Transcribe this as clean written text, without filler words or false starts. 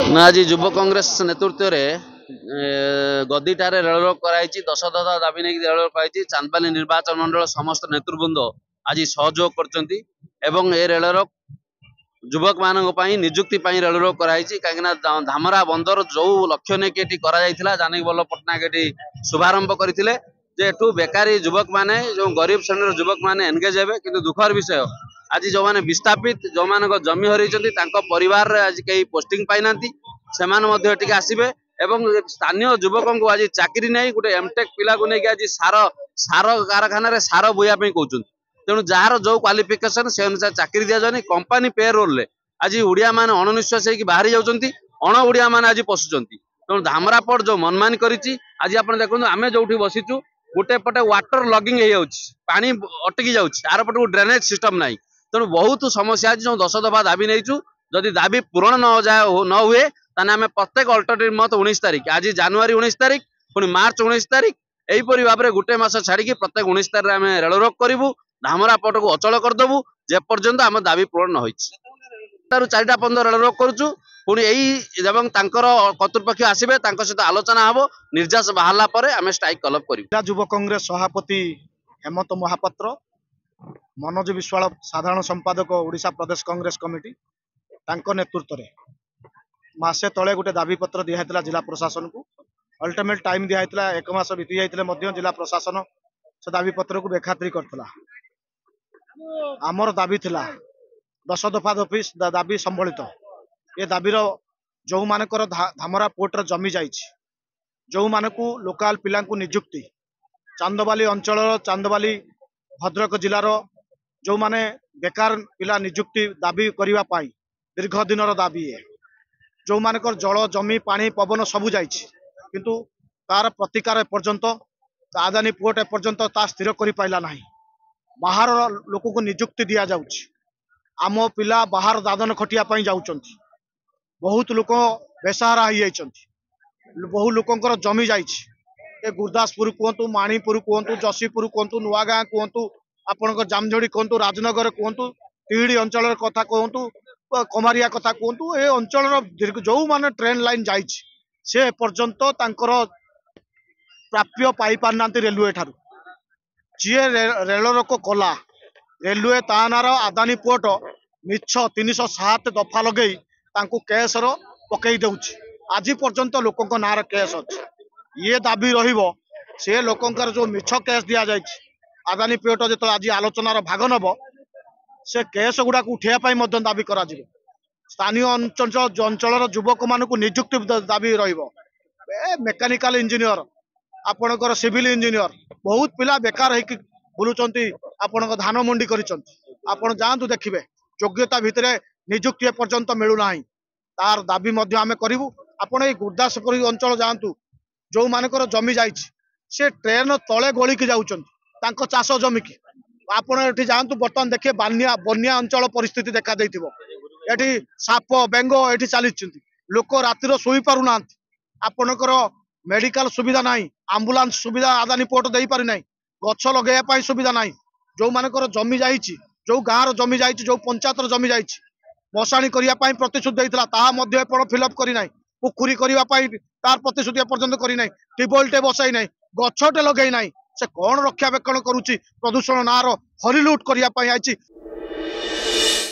ना आज युव कांग्रेस नेतृत्व में गद्दीटार रेलरोक कराई 10 दफा दाबी नहीं रेलरोक कराई चांदपाली निर्वाचन मंडल समस्त नेतृवृंद आज सहयोग कर रेलरोक युवक मान निजुक्ति रेलरोक कराई कहीं धामरा बंदर जो लक्ष्य नहीं कि जानकी वल्लभ पट्टनायक ये शुभारंभ करते एठू बेकारी युवक माने जो गरीब श्रेणी युवक माने एंगेज हे कि दुखर विषय आज जो मैंने विस्थापित जो मान जमी हर परिवार आज कहीं पोस्टिंग पाई से आसबे एवं स्थानीय युवक को आज चाकरी नहीं गोटे एमटेक पिला को लेकिन आज सार सार कारखाना सार बोया कहते तेणु जार जो क्वालिफिकेशन से अनुसार चाकरी दि जाए कंपानी पे रोल आज ओडिया मान अणनिश्वास बाहरी जाऊँच अण ओडिया मान आज पशुंट तेणु धामरापड़ जो मनमानी करी आज आप देखो आम जो बसीचु गोटे पटे वाटर लगिंग पानी अटकी जार पटे ड्रेनेज सिस्टम ना तेणु बहुत समस्या आज जो 10 दफा दाबी नहीं जदि दाबी पूरण न हुए आम प्रत्येक अल्टरनेटिव मत 19 तारिख आज जनवरी 19 तारिख पुणी मार्च 19 तारिख यहीपरि भाव में गोटे मस छाड़ी प्रत्येक 19 तारिख आम रेलरोक करूँ धामरा पट को अचल करदेबू जेपर्यंत आम दाबी पूरण न हो 4टा पर्यंत रेलरोक करुचु पुणी यही कर्तृपक्ष आसबे सहित आलोचना हम निर्देश बाहरला पर आम स्ट्राइक कलप करूँ। युव कांग्रेस सभापति हेमंत महापात्र मनोज विश्वाल साधारण संपादक ओडिशा प्रदेश कांग्रेस कमिटी नेतृत्व में मासे तले गोटे दाबी पत्र दिखाई जिला प्रशासन को अल्टिमेट टाइम दिखाई 1 मास बीती जाते जिला प्रशासन से दाबी पत्र को बेखातिर करथिला। आमर दाबी थिला 10 दफा दाबी संबलित ये दाबीर जो मानकर धामरा पोर्टर जमी जाइछि जो मानकु लोकल पिला निजुक्ति चांदबाली अंचल चांदबाली भद्रक जिलार जो माने बेकार पिला निजुक्ति दाबी करने दीर्घ दिन दाबी है जो मानकर जल जमी पानी पवन सबू जाइछि किंतु तार प्रतिकार एपर्यंत आदानी पोर्ट एपर्यंत ता स्थिर कर पाइला नहीं बाहर लोक को निजुक्ति दि जाउछि आम पिला बाहर दादन खटिया पई जाउछंती बहुत लोक बेसहारा हो जाइछंती बहु लोकंकर जमी जाइछि ए गुरदासपुर कहतु माणीपुर कहतु जशीपुर कहतु नुआगाँ कहतु आपणकर जामझोड़ी कहतु राजनगर कहतु तिहिड़ी अंचल कथा कहतु कमारिया कथा कहतु ए अंचल दीर्घ जो माने ट्रेन लाइन जाइछि से पर्यंत तांकर प्राप्य पाई पारना रेलवे ठारू जी रेल रोक कला रेलवे तानार आदानी पोर्ट मिछ 307 दफा लगे केस पकई दउछि आज पर्यंत लोक नार केस अच्छे ये दाबी रहिबो से लोकंकर जो मिछ केस दिया जाइछि आदानी पोर्ट जो आज आलोचनार भाग नब से केस गुड़ा उठेया दाबी करा स्थानीय अंचल युवक मान निजुक्ति दाबी रहिबो मेकानिकल इंजीनियर आपणकर सिविल इंजीनियर बहुत पिला बेकार होइकि बुलुचंती आपणक धान मंडी करिसंती आपण जांतु देखिबे योग्यता भितरे निजुक्ति पर्यंत मिलू नाही तार दाबी मध्य आमे करिवु आपण ए गुरदासपुर अंचल जांतु जो मानकर जमी जाइछि से ट्रेन तले गळी की जाउचंती तांको चाष जमी की आपण एठी जांतु बर्तमान देखिए बन्या अंचल परिस्थिति देखा देथिबो एठी साप बेंग एठी चलीचंती लोक रातिर सोई पारु नांती आपणकर मेडिकल सुविधा नहीं आंबुलांस सुविधा आदानी पोर्ट दे पारि नहीं गछ लगे सुविधा नहीं जो मानकर जमी जाइछि जो गाँव जमी जाइछि जो पंचायत जमी जाइछि मशाणी करने प्रतिश्रुति देइथिला ताहा मध्ये पण फिलअप करी नाही पुखुरी करने तार प्रतिश्रुति एपर्यंत करी नाही ट्यूबवेलटे बसाई नाही गछटे लगे नाही से कौन रक्षाबेक्षण करुछि प्रदूषण नार हरिलुट करने आइछि।